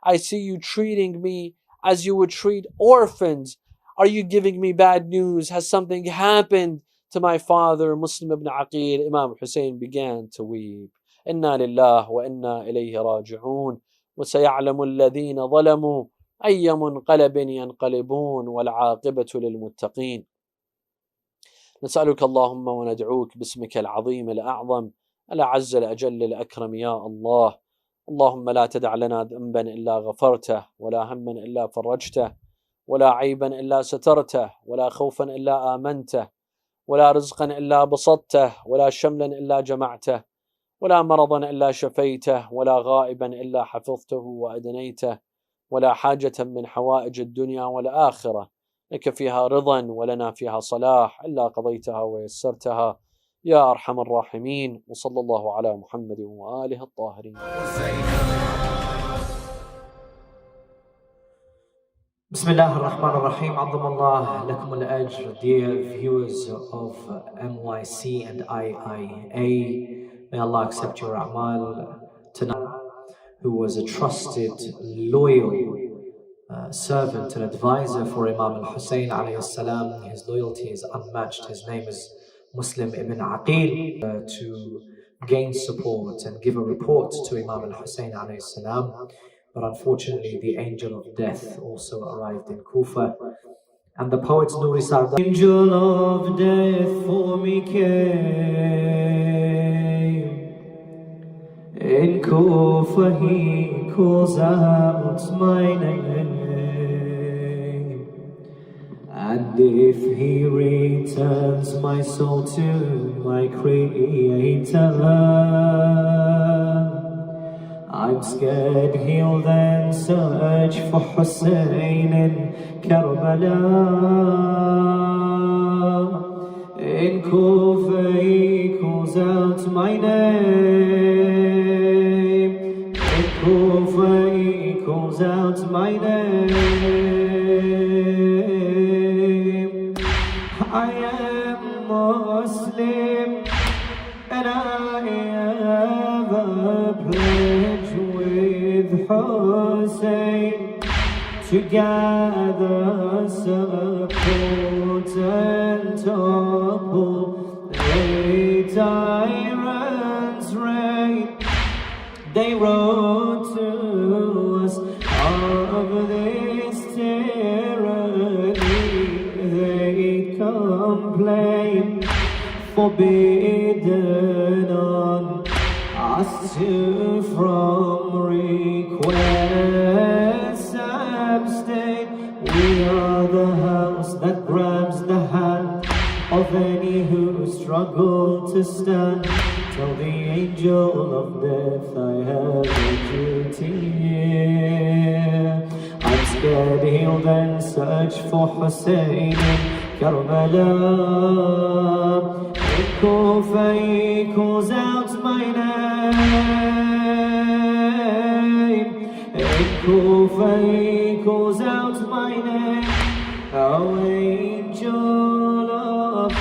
I see you treating me as you would treat orphans. Are you giving me bad news? Has something happened to my father, Muslim ibn Aqil? Imam Hussein began to weep. Inna lillah wa inna ilayhi raji'un. وسيعلم الذين ظلموا أي منقلب ينقلبون والعاقبة للمتقين. نسألك اللهم وندعوك باسمك العظيم الأعظم الأعز الأجل الأكرم يا الله. اللهم لا تدع لنا ذنبا إلا غفرته ولا هما إلا فرجته ولا عيبا إلا سترته ولا خوفا إلا آمنته ولا رزقا إلا بسطته ولا شملا إلا جمعته ولا مرضا إلا شفيته ولا غائبا إلا حفظته وأدنيته ولا حاجة من حوائج الدنيا والآخرة لك فيها رضا ولنا فيها صلاح إلا قضيتها ويسرتها يا أرحم الراحمين. وصلى الله على محمد وآله الطاهرين. Bismillah ar-Rahman ar-Rahim. Adhamallah lakum al-ajr. Dear viewers of MYC and IIA, may Allah accept your a'mal tonight, who was a trusted, loyal servant and advisor for Imam al-Hussein alayhi salam. His loyalty is unmatched. His name is Muslim ibn Aqil. To gain support and give a report to Imam al-Hussein alayhi salam. But unfortunately, the angel of death also arrived in Kufa. And the poets Nuri Sarda, angel of death for me came. In Kufa he calls out my name. And if he returns my soul to my Creator, I'm scared he'll then search for Hussein in Karbala. In Kufa he calls out my name. In Kufa he calls out my name. I am Muslim and I have a pledge with Hussein to gather support and topple the tyrant's reign. They wrote to us of this tyranny. They complain, forbidden on us to from requests abstain. We are the house that grabs the hand of any who struggle to stand, to tell the angel of death I have a duty. I'm scared he'll then search for Hossein in Karbala. In Kufa he calls out my name. In Kufa he calls out my name. Oh, angel of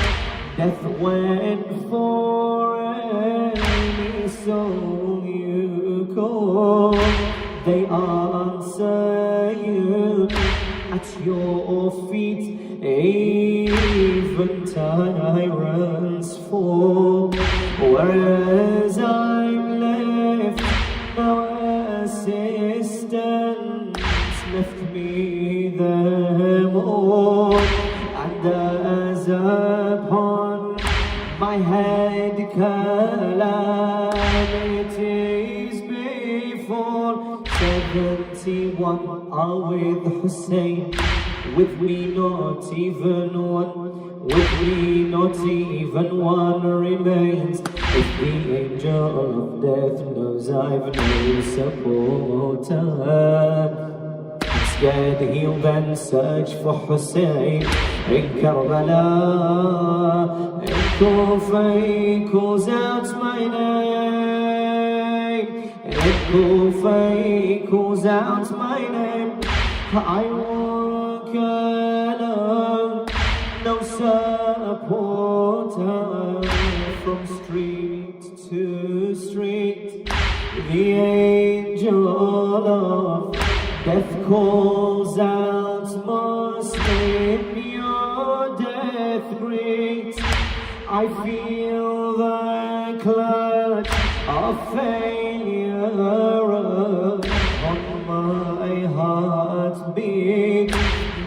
death, went for any soul you call. They answer you at your feet. Even tyrants fall. Whereas I'm left, no assistance left me them all. And as upon my head calamities befall, 71 are with Hussein, with me not even one, with me not even one remains. If the angel of death knows I've no supporter, I'm scared he'll then search for Hussein in Karbala. In Kufa he calls out my name. In Kufa he calls out my name. I walk alone, no supporter, from street to street. The angel of death calls out, Muslim, your death greet. I feel the clutch of failure on my heartbeat.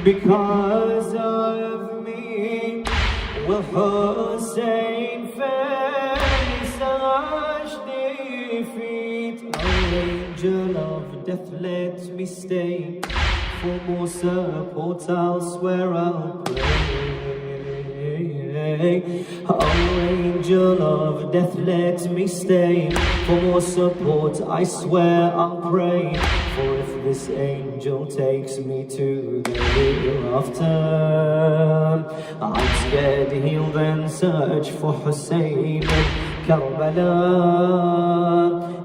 Because of me will Hussein face such defeat. Oh, angel of death, let me stay. For more support I'll swear I'll pray. Oh, angel of death, let me stay. For more support I swear I'll pray. For if this angel takes me to the hereafter, I'm scared he'll then search for Hussein in Karbala.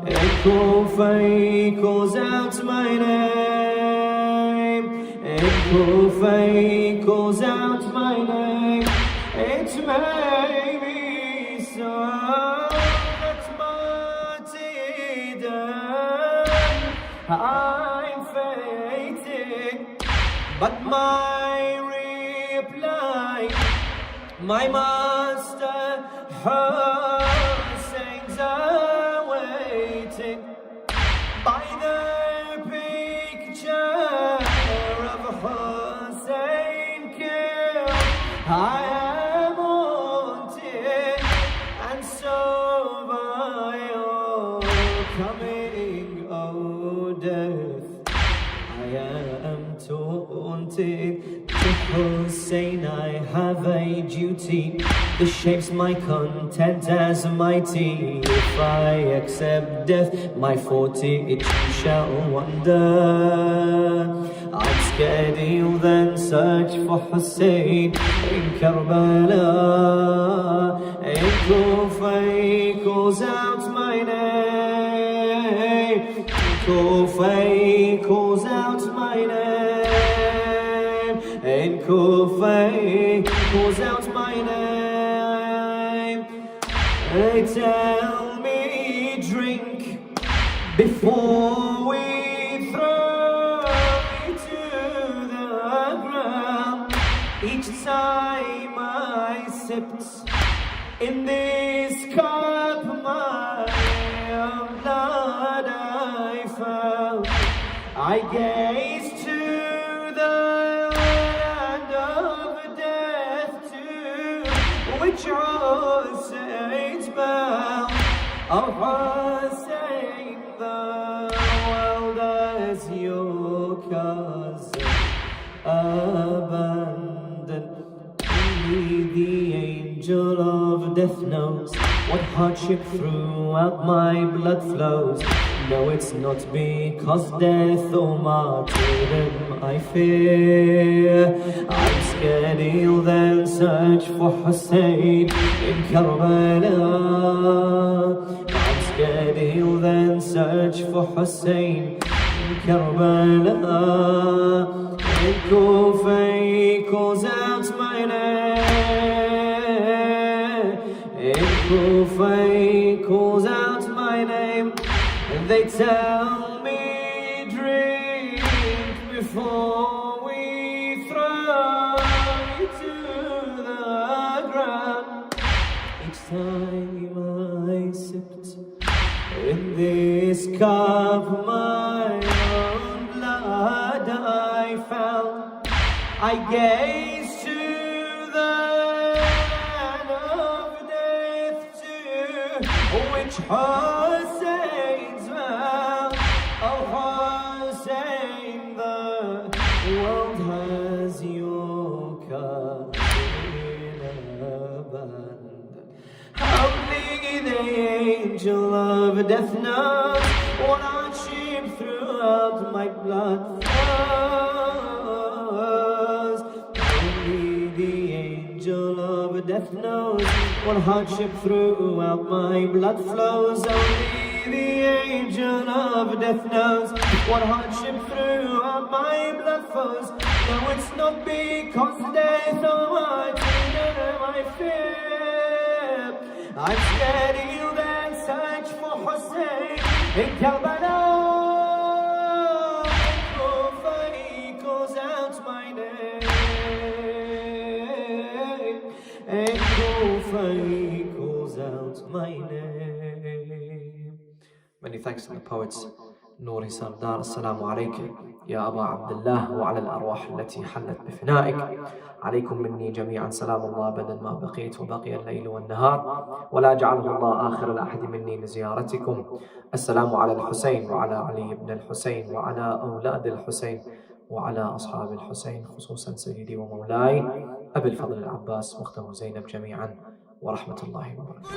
In Kufa he calls out my name. In Kufa he calls out my name. It may be so that martyrdom I'm fated, but my reply, my master Hussein's awaiting. By the picture of Hussein killed, I am haunted, and so by your coming, oh death, I am taunted. To Hussein I have a duty that shapes my content as mighty. If I accept death, my fortitude shall wander. I'm scared he'll then search for Hussein in Karbala. In Kufa he calls out my name. In Kufa he calls out my name. In Kufa he calls out my name. They tell me drink before we throw me to the ground. Each time I sipped in this cup, my own blood I found. I gazed to the land of death, to which Hussein's bound. Oh, Hussein, the world as your cousin abandoned. Only the angel of death knows what hardship throughout my blood flows. No, it's not because death or martyrdom I fear. I'm scared he'll then search for Hossein in Karbala. I'm scared he'll then search for Hossein in Karbala. In Kufa he calls out my name. In Kufa he calls out my name. And they tell me drink before we throw you to the ground. Each time I sipped in this cup my own blood I found, I gazed to the land of death to which Hossein's vow. Oh Hossein, the world has your cup in abundance. Only the angel of death knows what hardship throughout my blood flows. Only the angel of death knows what hardship throughout my blood flows. Only the angel of death knows what hardship throughout my blood flows. No, it's not because death or martyrdom I fear. I'm scared he'll then search for Hossein in Karbala. Kufa he calls out my name. And Kufa he calls out my name. Many thanks to the poets. نوري سردار السلام عليك يا أبا عبد الله وعلى الأرواح التي حلت بفنائك. عليكم مني جميعا سلام الله بدل ما بقيت وبقي الليل والنهار، ولا جعله الله آخر الأحد مني لزيارتكم. السلام على الحسين وعلى علي بن الحسين وعلى أولاد الحسين وعلى أصحاب الحسين، خصوصا سيدي ومولاي أبي الفضل العباس واخته زينب جميعا، ورحمة الله وبركاته.